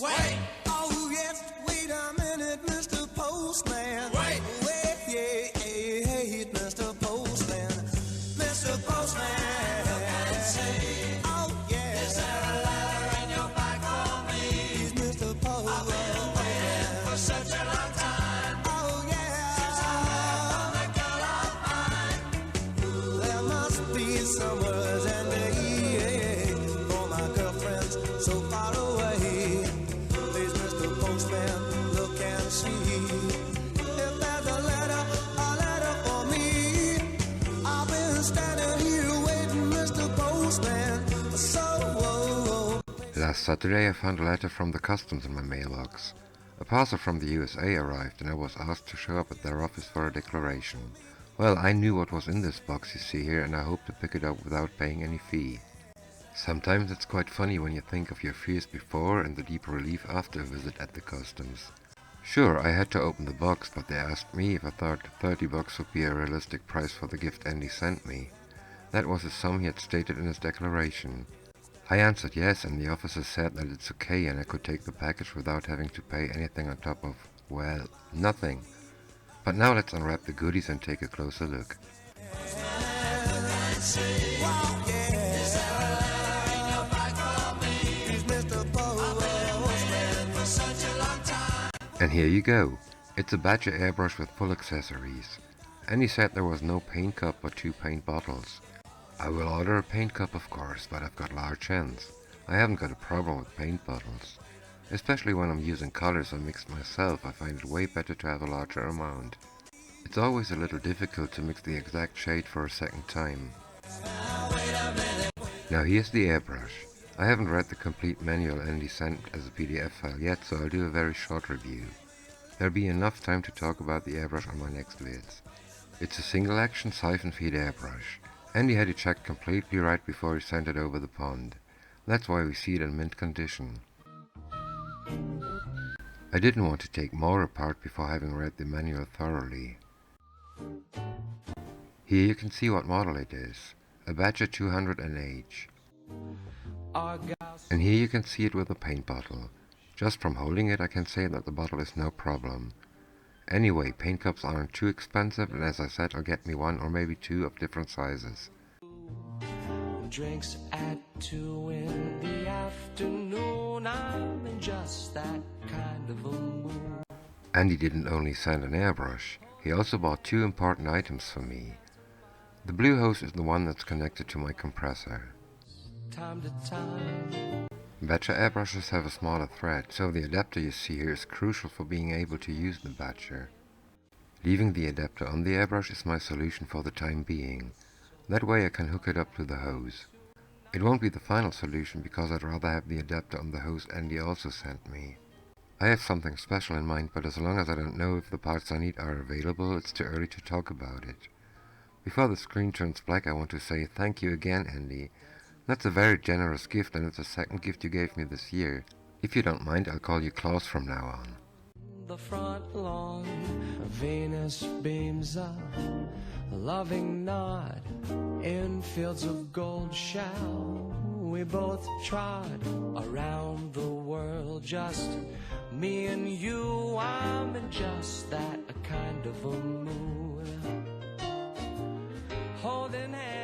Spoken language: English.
Wait! Oh yes, wait a minute, Mr. Postman. Wait! Wait, yeah, Mr. Postman. Mr. Postman. Look and see. Oh yeah. Is there a letter in your bag for me? Please, Mr. Postman. I've been waiting for such a long time. Oh yeah. Since I heard from the girl of mine. There must be some words and they for my girlfriends so far away. Please, Mr. Postman, look and see if there's a letter for me. I've been standing here waiting, Mr. Postman, so. Last Saturday I found a letter from the customs in my mailbox. A parcel from the USA arrived and I was asked to show up at their office for a declaration. Well, I knew what was in this box you see here and I hoped to pick it up without paying any fee. Sometimes it's quite funny when you think of your fears before and the deep relief after a visit at the customs. Sure, I had to open the box, but they asked me if I thought $30 would be a realistic price for the gift Andy sent me. That was the sum he had stated in his declaration. I answered yes, and the officer said that it's okay and I could take the package without having to pay anything on top of, well, nothing. But now let's unwrap the goodies and take a closer look. And here you go. It's a Badger airbrush with full accessories. And he said there was no paint cup but 2 paint bottles. I will order a paint cup of course, but I've got large hands. I haven't got a problem with paint bottles. Especially when I'm using colors I mixed myself, I find it way better to have a larger amount. It's always a little difficult to mix the exact shade for a second time. Now here's the airbrush. I haven't read the complete manual Andy sent as a PDF file yet, so I'll do a very short review. There'll be enough time to talk about the airbrush on my next vids. It's a single action siphon feed airbrush. Andy had it checked completely right before he sent it over the pond. That's why we see it in mint condition. I didn't want to take more apart before having read the manual thoroughly. Here you can see what model it is, a Badger 200NH. And here you can see it with a paint bottle. Just from holding it I can say that the bottle is no problem. Anyway, paint cups aren't too expensive and as I said I'll get me 1 or maybe 2 of different sizes. Drinks at 2 in the afternoon, I'm in just that kind of a mood. And he didn't only send an airbrush, he also bought 2 important items for me. The blue hose is the one that's connected to my compressor. Time to time. Badger airbrushes have a smaller thread, so the adapter you see here is crucial for being able to use the Badger. Leaving the adapter on the airbrush is my solution for the time being. That way I can hook it up to the hose. It won't be the final solution because I'd rather have the adapter on the hose Andy also sent me. I have something special in mind, but as long as I don't know if the parts I need are available, it's too early to talk about it. Before the screen turns black I want to say thank you again, Andy. That's a very generous gift and it's the second gift you gave me this year. If you don't mind, I'll call you Klaus from now on. The front lawn, Venus beams a loving nod in fields of gold shell. We both trod around the world, just me and you. I'm in just that kind of a mood, holding hands.